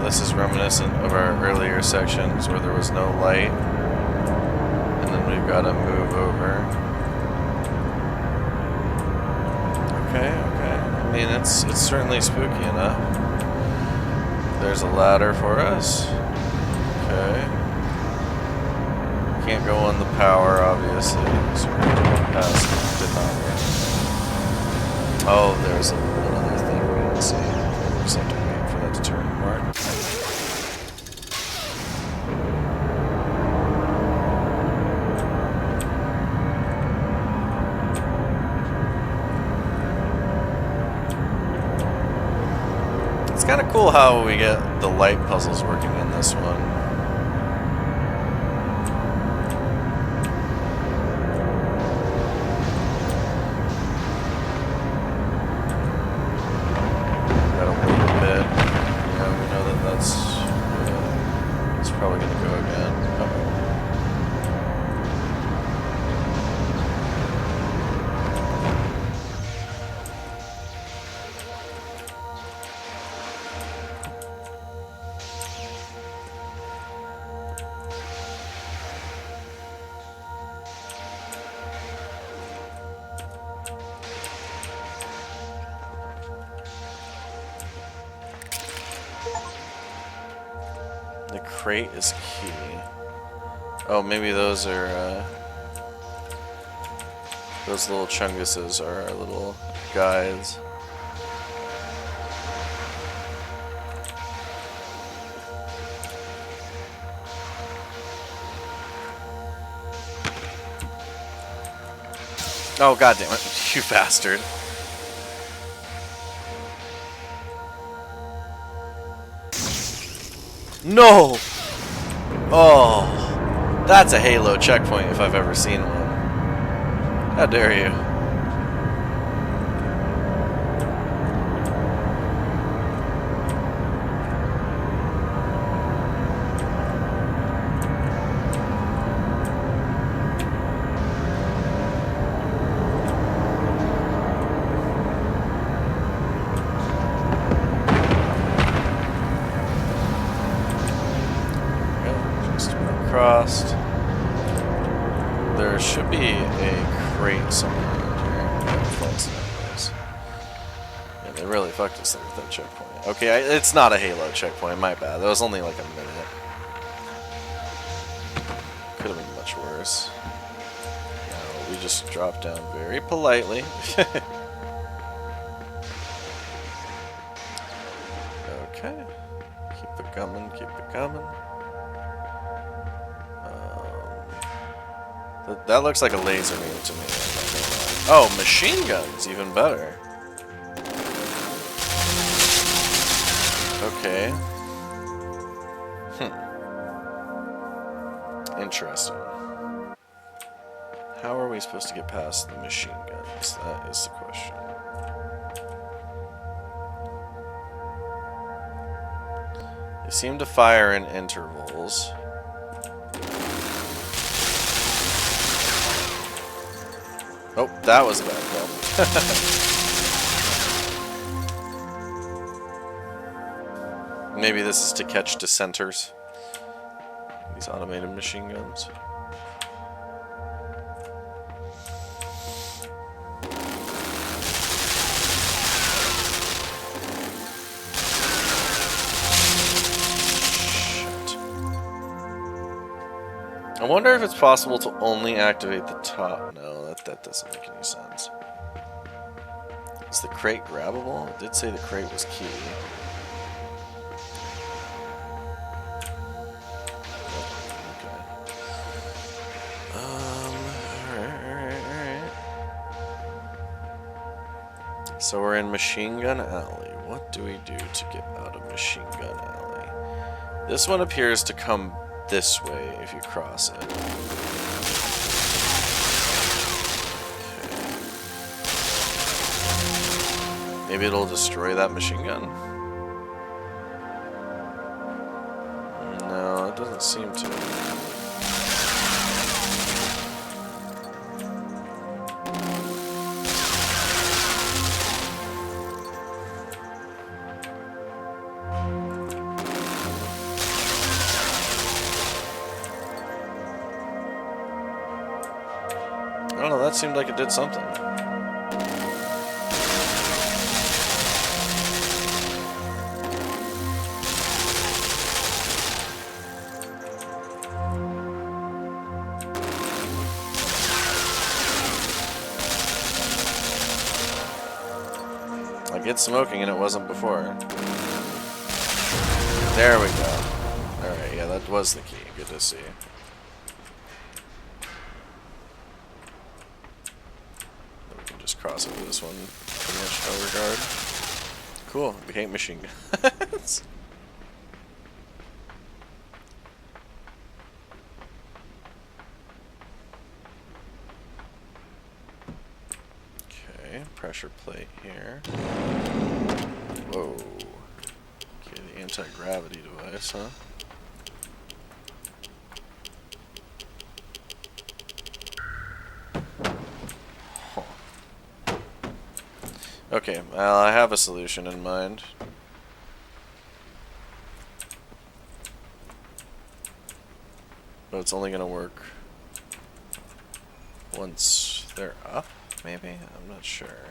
this is reminiscent of our earlier sections where there was no light. And then we've got to move over. Okay, okay. I mean, it's certainly spooky enough. There's a ladder for us. Okay. Can't go on the power, obviously. So we're going to go past. Did not work. Oh, there's another thing we didn't see. We just have to wait for that to turn mark. It's kind of cool how we get the light puzzles working in this one. Probably gonna go again. The crate is key. Oh, maybe those are, those little chunguses are our little guides. Oh, goddammit, you bastard. No! Oh, that's a Halo checkpoint if I've ever seen one. How dare you? Crossed. There should be a crate somewhere around here. Yeah, they really fucked us up with that checkpoint. Okay, it's not a Halo checkpoint, my bad. That was only like a minute. Could have been much worse. No, we just dropped down very politely. Okay. Keep it coming, keep it coming. That looks like a laser beam to me. Oh, machine guns, even better. Okay. Interesting. How are we supposed to get past the machine guns? That is the question. They seem to fire in intervals. Oh, that was a bad call. Maybe this is to catch dissenters. These automated machine guns. Shit. I wonder if it's possible to only activate the top. No. That doesn't make any sense. Is the crate grabbable? It did say the crate was key. Okay. Alright. So we're in Machine Gun Alley. What do we do to get out of Machine Gun Alley? This one appears to come this way if you cross it. Maybe it'll destroy that machine gun? No, it doesn't seem to. that seemed like it did something. Like, it's smoking and it wasn't before. There we go. Alright, yeah, that was the key. Good to see. We can just cross over this one pretty much no regard. Cool, we hate machine guns. Okay, pressure plate here. Whoa. Okay, the anti-gravity device, huh? Okay, well, I have a solution in mind. But it's only gonna work once they're up, maybe? I'm not sure.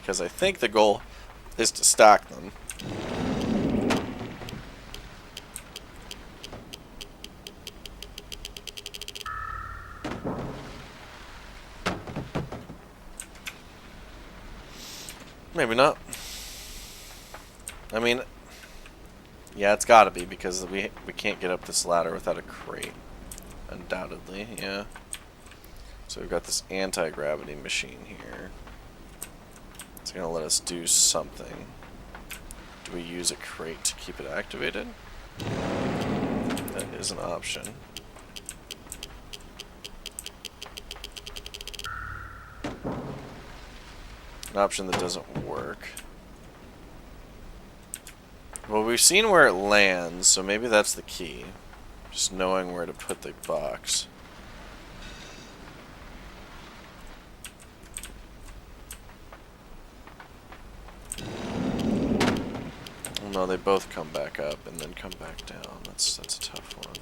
Because I think the goal is to stack them. Maybe not. I mean, yeah, it's gotta be, because we can't get up this ladder without a crate. Undoubtedly, yeah. So we've got this anti-gravity machine here. It's gonna let us do something. Do we use a crate to keep it activated? That is an option. An option that doesn't work. Well, we've seen where it lands, so maybe that's the key. Just knowing where to put the box. Well, no, they both come back up and then come back down. That's a tough one.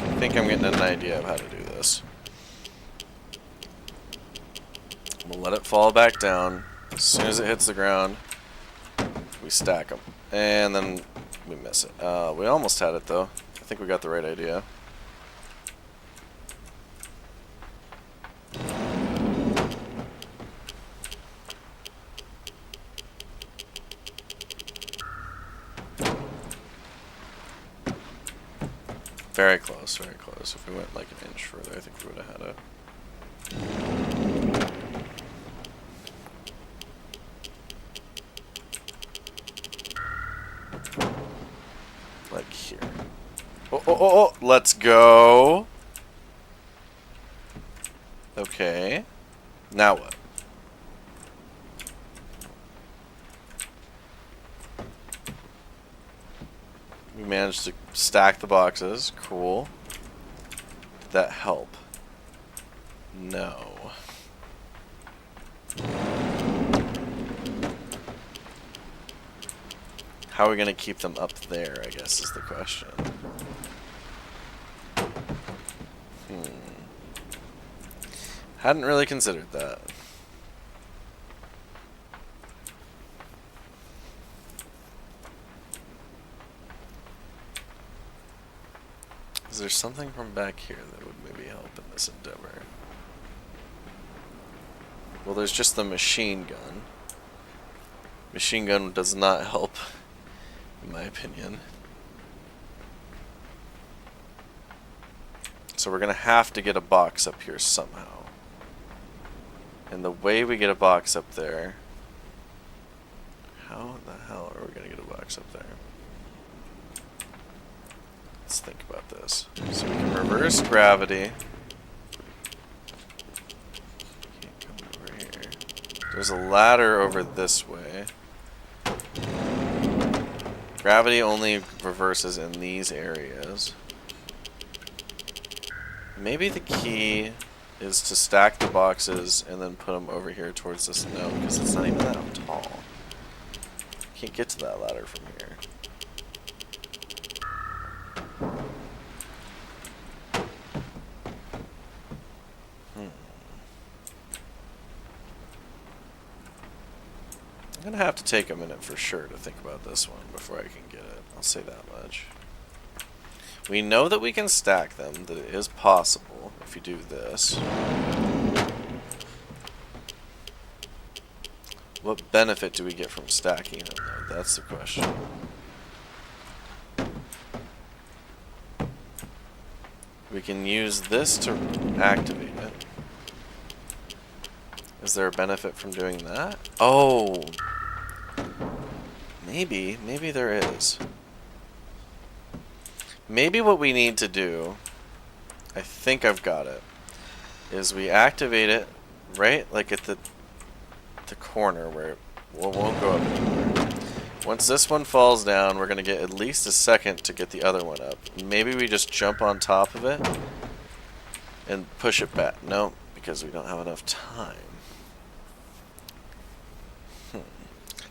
I think I'm getting an idea of how to do this. We'll let it fall back down. As soon as it hits the ground, we stack them. And then we miss it. We almost had it, though. I think we got the right idea. Very close, very close. If we went like an inch further, I think we would have had it. Like here. Oh, oh, oh, oh! Let's go! Okay. Now what? We managed to stack the boxes. Cool. Did that help? No. How are we going to keep them up there, I guess, is the question. Hadn't really considered that. Is there something from back here that would maybe help in this endeavor? Well, there's just the machine gun. Machine gun does not help, in my opinion. So we're gonna have to get a box up here somehow. And the way we get a box up there... How the hell are we gonna get a box up there? Let's think about this. So we can reverse gravity. Can't come over here. There's a ladder over this way. Gravity only reverses in these areas. Maybe the key is to stack the boxes and then put them over here towards this node, because it's not even that tall. Can't get to that ladder from here. I'm gonna have to take a minute for sure to think about this one before I can get it. I'll say that much. We know that we can stack them, that it is possible if you do this. What benefit do we get from stacking them, though? That's the question. We can use this to activate it. Is there a benefit from doing that? Oh! Maybe there is. Maybe what we need to do, I think I've got it, is we activate it right like at the corner where it won't go up anymore. Once this one falls down, we're going to get at least a second to get the other one up. Maybe we just jump on top of it and push it back. No, because we don't have enough time.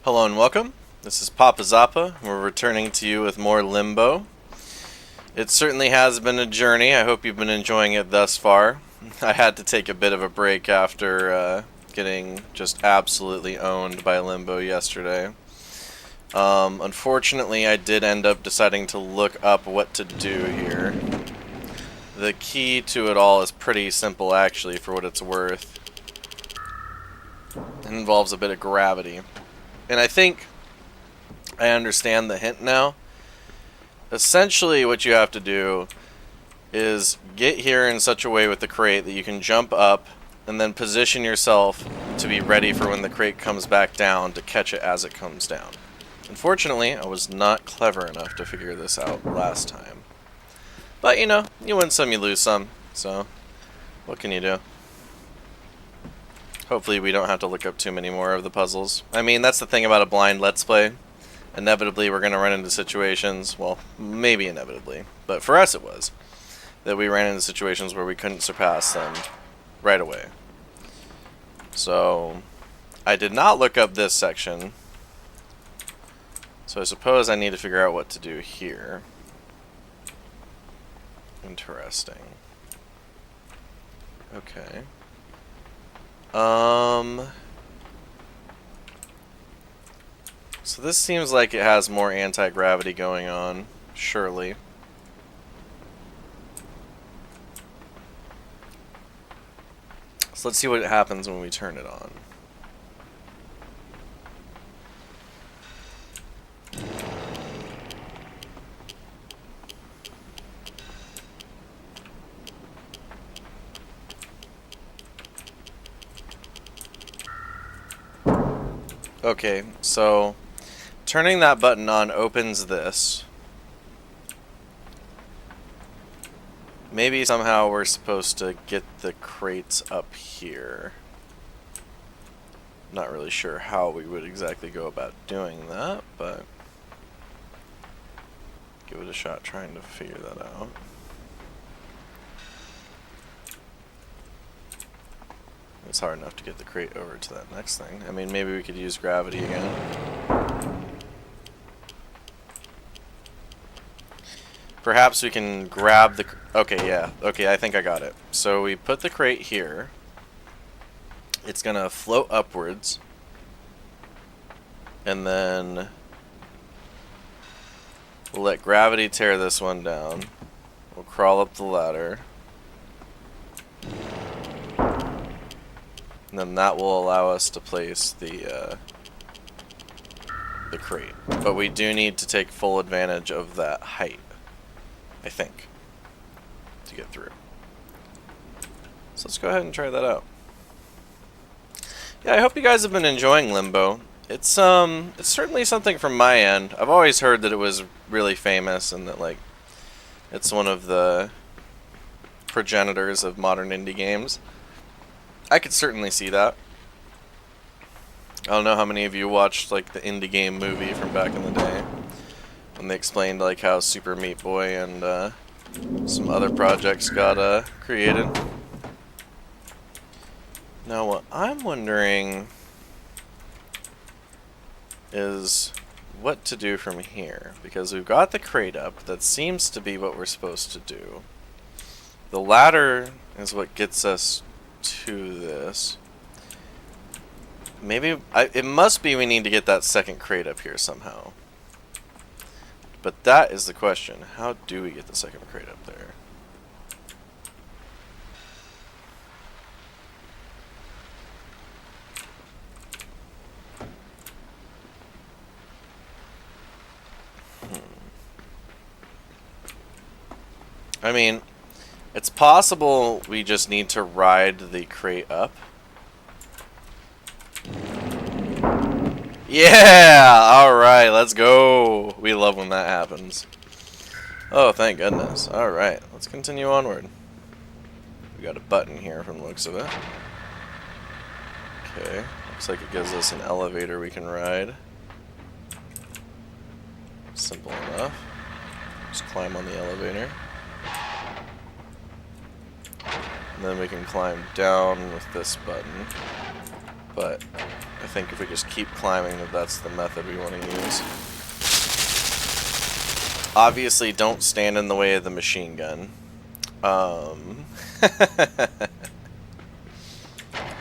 Hello and welcome. This is PappaZappa. We're returning to you with more Limbo. It certainly has been a journey. I hope you've been enjoying it thus far. I had to take a bit of a break after getting just absolutely owned by Limbo yesterday. Unfortunately, I did end up deciding to look up what to do here. The key to it all is pretty simple, actually, for what it's worth. It involves a bit of gravity. And I think I understand the hint now. Essentially, what you have to do is get here in such a way with the crate that you can jump up and then position yourself to be ready for when the crate comes back down to catch it as it comes down. Unfortunately, I was not clever enough to figure this out last time. But, you know, you win some, you lose some. So, what can you do? Hopefully we don't have to look up too many more of the puzzles. I mean, that's the thing about a blind Let's Play. Inevitably, we're going to run into situations, well, maybe inevitably, but for us it was, that we ran into situations where we couldn't surpass them right away. So, I did not look up this section, so I suppose I need to figure out what to do here. Interesting. Okay. So this seems like it has more anti-gravity going on, surely. So let's see what happens when we turn it on. Okay, so turning that button on opens this. Maybe somehow we're supposed to get the crates up here. Not really sure how we would exactly go about doing that, but give it a shot trying to figure that out. It's hard enough to get the crate over to that next thing. I mean, maybe we could use gravity again. Perhaps we can grab the... Okay, yeah. Okay, I think I got it. So we put the crate here. It's gonna float upwards. And then we'll let gravity tear this one down. We'll crawl up the ladder. And then that will allow us to place the crate. But we do need to take full advantage of that height, I think, to get through. So let's go ahead and try that out. Yeah, I hope you guys have been enjoying Limbo. It's certainly something from my end. I've always heard that it was really famous and that, like, it's one of the progenitors of modern indie games. I could certainly see that. I don't know how many of you watched like the indie game movie from back in the day when they explained like how Super Meat Boy and some other projects got created. Now what I'm wondering is what to do from here, because we've got the crate up. That seems to be what we're supposed to do. The ladder is what gets us to this. Maybe it must be we need to get that second crate up here somehow. But that is the question. How do we get the second crate up there? I mean, it's possible we just need to ride the crate up. Yeah! Alright, let's go! We love when that happens. Oh, thank goodness. Alright, let's continue onward. We got a button here from the looks of it. Okay, looks like it gives us an elevator we can ride. Simple enough. Just climb on the elevator. And then we can climb down with this button. But I think if we just keep climbing, that's the method we want to use. Obviously, don't stand in the way of the machine gun.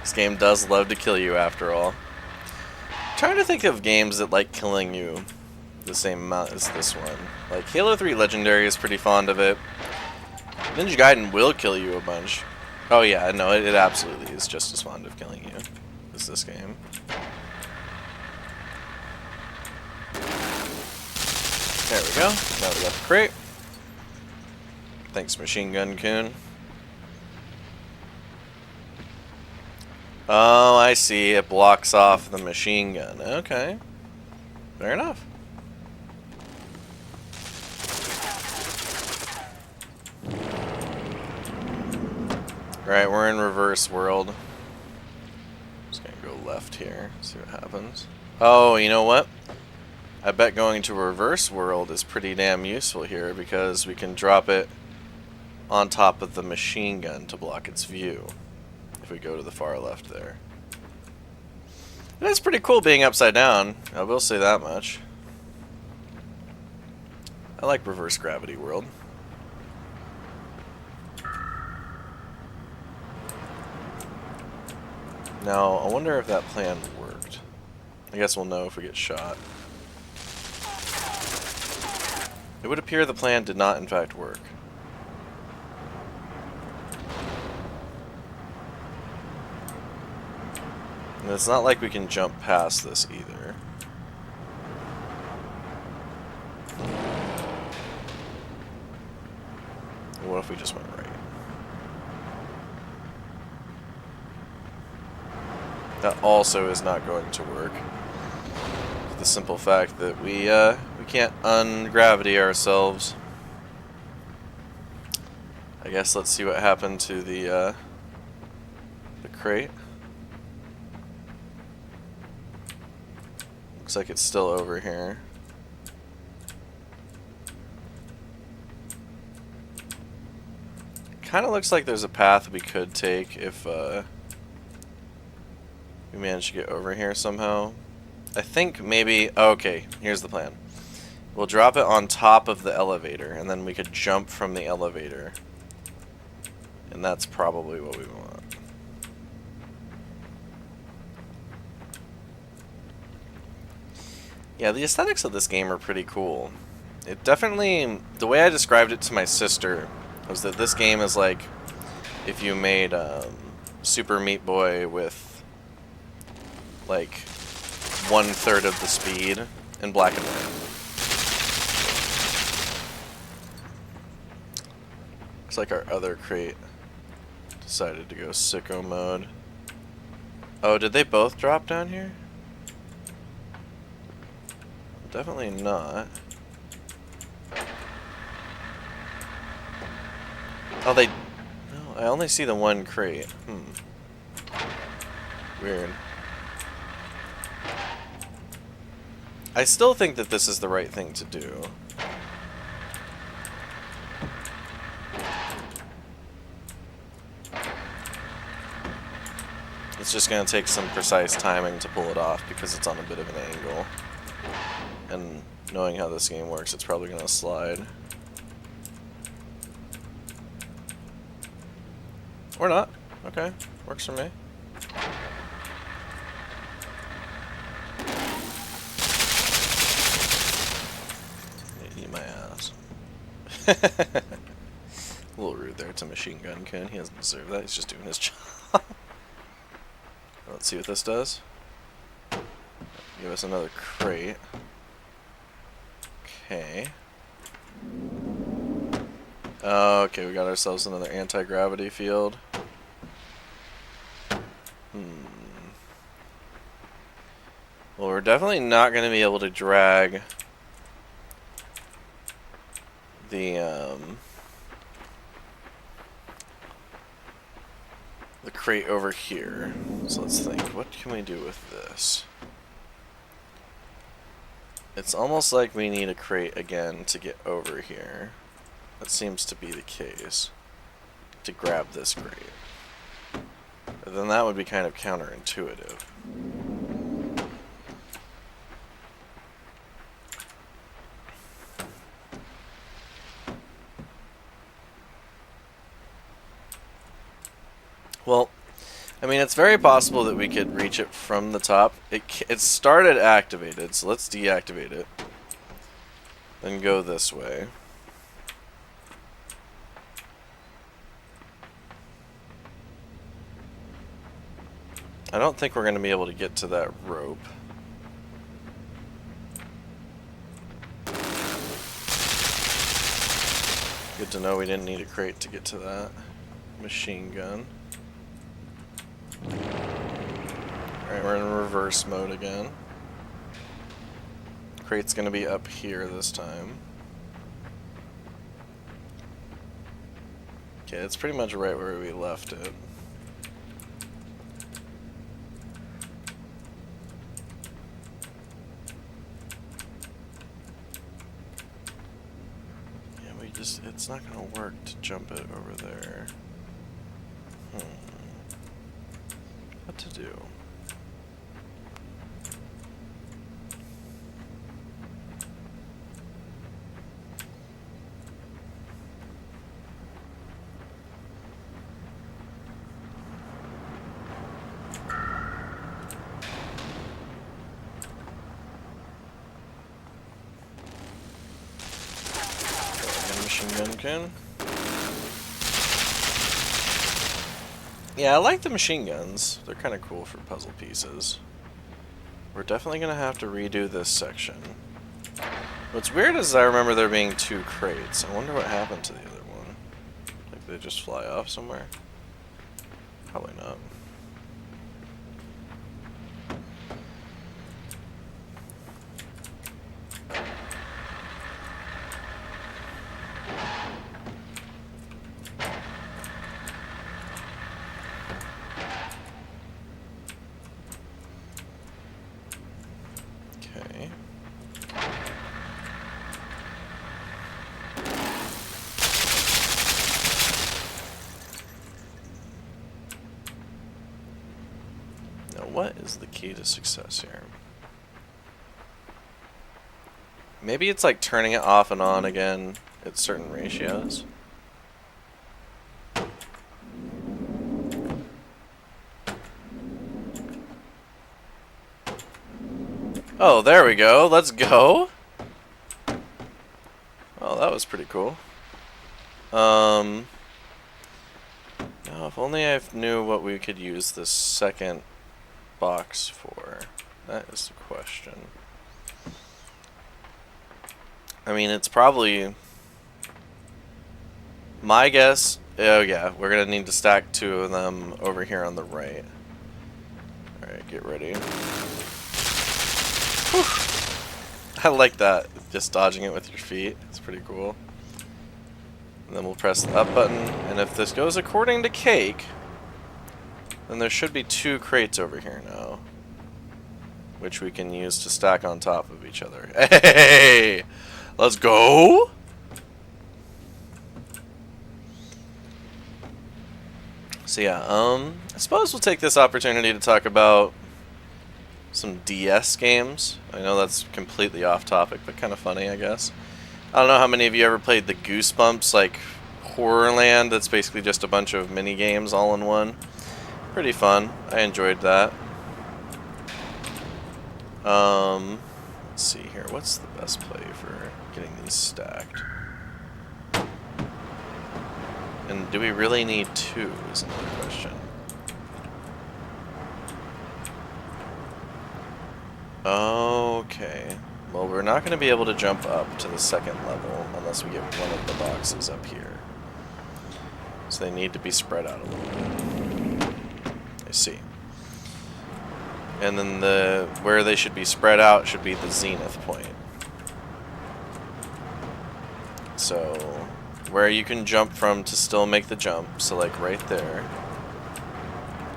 This game does love to kill you after all. I'm trying to think of games that like killing you the same amount as this one. Like Halo 3 Legendary is pretty fond of it. Ninja Gaiden will kill you a bunch. Oh yeah, no, it absolutely is just as fond of killing you as this game. There we go. Now we got the crate. Thanks, Machine Gun Coon. Oh, I see. It blocks off the machine gun. Okay. Fair enough. Right, we're in reverse world. Just gonna go left here, see what happens. Oh, you know what? I bet going to reverse world is pretty damn useful here because we can drop it on top of the machine gun to block its view. If we go to the far left there. And it's pretty cool being upside down, I will say that much. I like reverse gravity world. Now, I wonder if that plan worked. I guess we'll know if we get shot. It would appear the plan did not in fact work. And it's not like we can jump past this either. What if we just went right? That also is not going to work. For the simple fact that we can't ungravity ourselves. I guess let's see what happened to the crate. Looks like it's still over here. Kind of looks like there's a path we could take if we manage to get over here somehow. I think maybe... Okay, here's the plan. We'll drop it on top of the elevator, and then we could jump from the elevator. And that's probably what we want. Yeah, the aesthetics of this game are pretty cool. It definitely... The way I described it to my sister was that this game is like if you made Super Meat Boy with like 1/3 of the speed in black and white. Looks like our other crate decided to go sicko mode. Oh, did they both drop down here? Definitely not. Oh, they... No, I only see the one crate. Weird. I still think that this is the right thing to do. It's just going to take some precise timing to pull it off because it's on a bit of an angle. And knowing how this game works, it's probably going to slide. Or not. Okay, works for me. Eat my ass. A little rude there to Machine Gun Ken. He doesn't deserve that. He's just doing his job. Let's see what this does. Give us another crate. Okay. Okay, we got ourselves another anti-gravity field. Well, we're definitely not going to be able to drag the crate over here. So let's think, what can we do with this? It's almost like we need a crate again to get over here. That seems to be the case. To grab this crate. But then that would be kind of counterintuitive. Well, I mean, it's very possible that we could reach it from the top. It started activated, so let's deactivate it. Then go this way. I don't think we're going to be able to get to that rope. Good to know we didn't need a crate to get to that. Machine gun. Alright, we're in reverse mode again. Crate's gonna be up here this time. Okay, it's pretty much right where we left it. Yeah, it's not gonna work to jump it over there. What to do? Machine gun can. Yeah, I like the machine guns. They're kind of cool for puzzle pieces. We're definitely going to have to redo this section. What's weird is I remember there being 2 crates. I wonder what happened to the other one. Like they just fly off somewhere? Probably not. Okay. Now, what is the key to success here? Maybe it's like turning it off and on again at certain ratios. Oh, there we go. Let's go. Oh, that was pretty cool. Now, if only I knew what we could use this second box for. That is the question. I mean, it's probably... My guess... Oh, yeah. We're going to need to stack 2 of them over here on the right. Alright, get ready. I like that, just dodging it with your feet. It's pretty cool. And then we'll press the up button, and if this goes according to Cake, then there should be 2 crates over here now. which we can use to stack on top of each other. Hey! Let's go! So yeah, I suppose we'll take this opportunity to talk about some DS games. I know that's completely off topic, but kind of funny, I guess. I don't know how many of you ever played the Goosebumps, like, Horrorland. That's basically just a bunch of mini games all in one. Pretty fun. I enjoyed that. Let's see here. What's the best play for getting these stacked? And do we really need two, is another question. Okay. Well, we're not going to be able to jump up to the second level unless we get one of the boxes up here. So they need to be spread out a little bit. I see. And then where they should be spread out should be the zenith point. So where you can jump from to still make the jump, so like right there.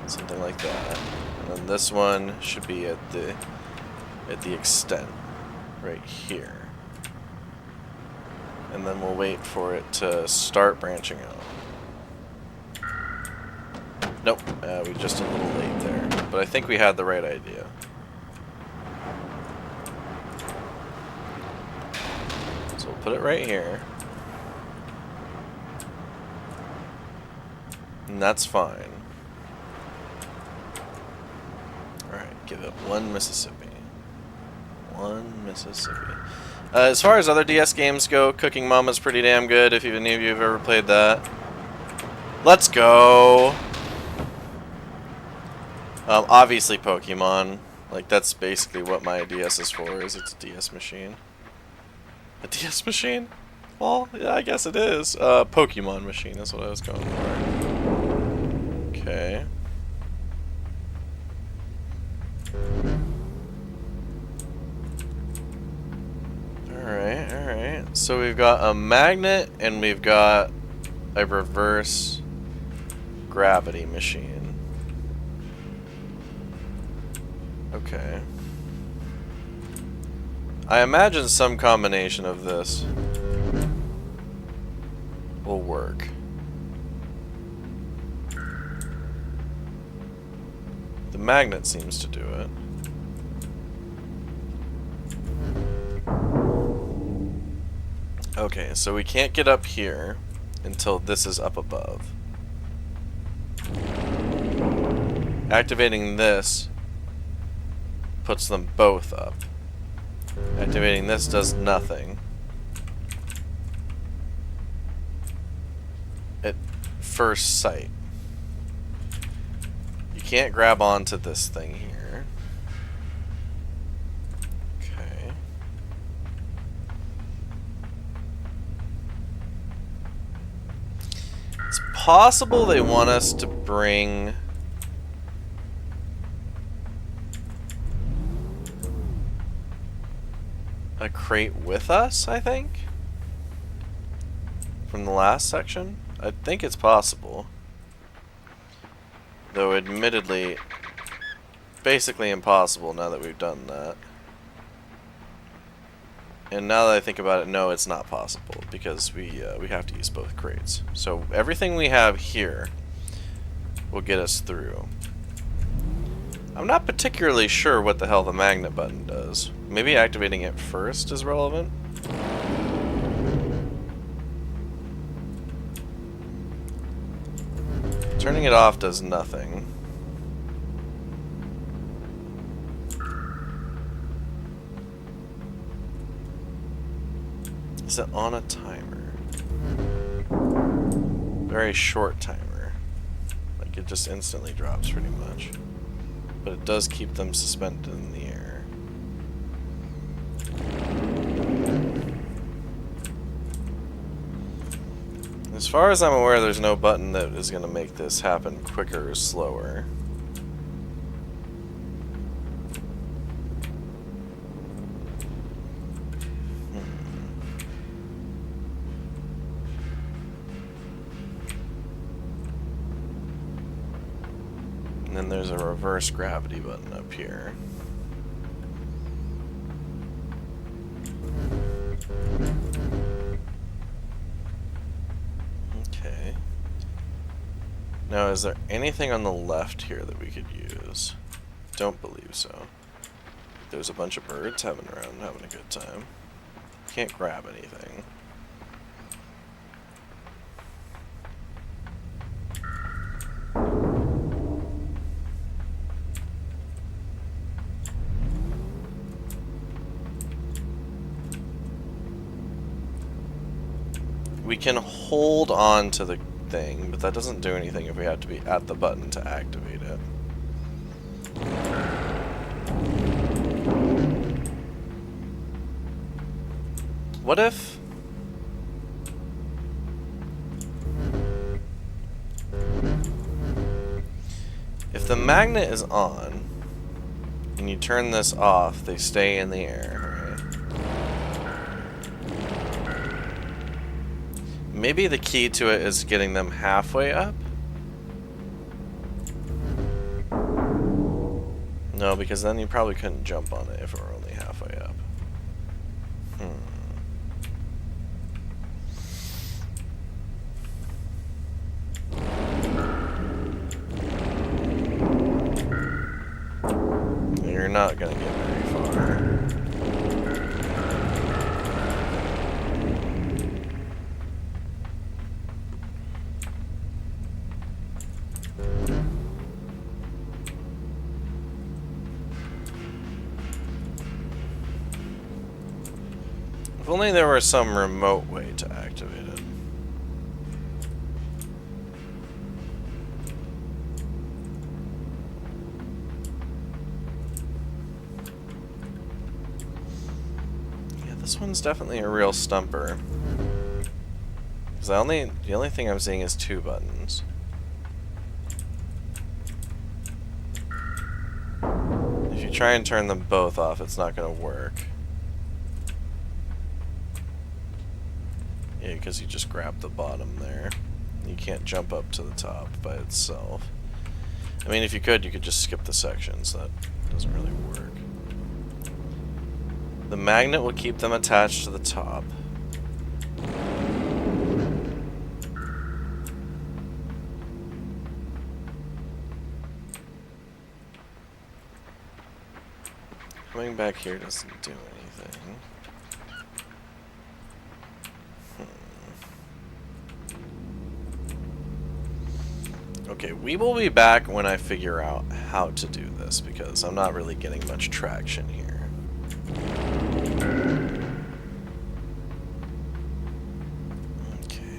Something like that. And then this one should be at the extent right here. And then we'll wait for it to start branching out. Nope, we just a little late there. But I think we had the right idea. So we'll put it right here. And that's fine. Alright, give it one Mississippi. One Mississippi. As far as other DS games go, Cooking Mama's pretty damn good, if any of you have ever played that. Let's go! Obviously Pokemon. Like, that's basically what my DS is for, is it's a DS machine. A DS machine? Well, yeah, I guess it is. Pokemon machine is what I was going for. Okay. Alright, alright. So we've got a magnet and we've got a reverse gravity machine. Okay. I imagine some combination of this will work. The magnet seems to do it. Okay, so we can't get up here until this is up above. Activating this puts them both up. Activating this does nothing. At first sight. You can't grab onto this thing here. Okay. It's possible they want us to bring a crate with us, I think? From the last section? I think it's possible. Though admittedly, basically impossible now that we've done that. And now that I think about it, no, it's not possible, because we have to use both crates. So everything we have here will get us through. I'm not particularly sure what the hell the magnet button does. Maybe activating it first is relevant? Turning it off does nothing. Is it on a timer? Very short timer. Like, it just instantly drops pretty much. But it does keep them suspended in the air. As far as I'm aware, there's no button that is going to make this happen quicker or slower. And then there's a reverse gravity button up here. Now, is there anything on the left here that we could use? Don't believe so. There's a bunch of birds having a good time. Can't grab anything. We can hold on to the thing, but that doesn't do anything if we have to be at the button to activate it. What if... if the magnet is on, and you turn this off, they stay in the air, right? Maybe the key to it is getting them halfway up? No, because then you probably couldn't jump on it if it were only halfway up. You're not gonna get very far. If only there were some remote way to activate it. Yeah, this one's definitely a real stumper. Because the only thing I'm seeing is 2 buttons. If you try and turn them both off, it's not going to work. Yeah, because you just grab the bottom there. You can't jump up to the top by itself. I mean, if you could just skip the sections. That doesn't really work. The magnet will keep them attached to the top. Coming back here doesn't do anything. Okay, we will be back when I figure out how to do this, because I'm not really getting much traction here. Okay.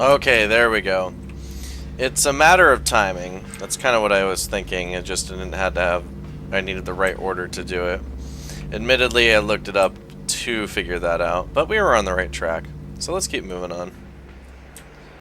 Okay, there we go. It's a matter of timing. That's kind of what I was thinking. It just didn't have to have... I needed the right order to do it. Admittedly, I looked it up to figure that out, but we were on the right track. So let's keep moving on.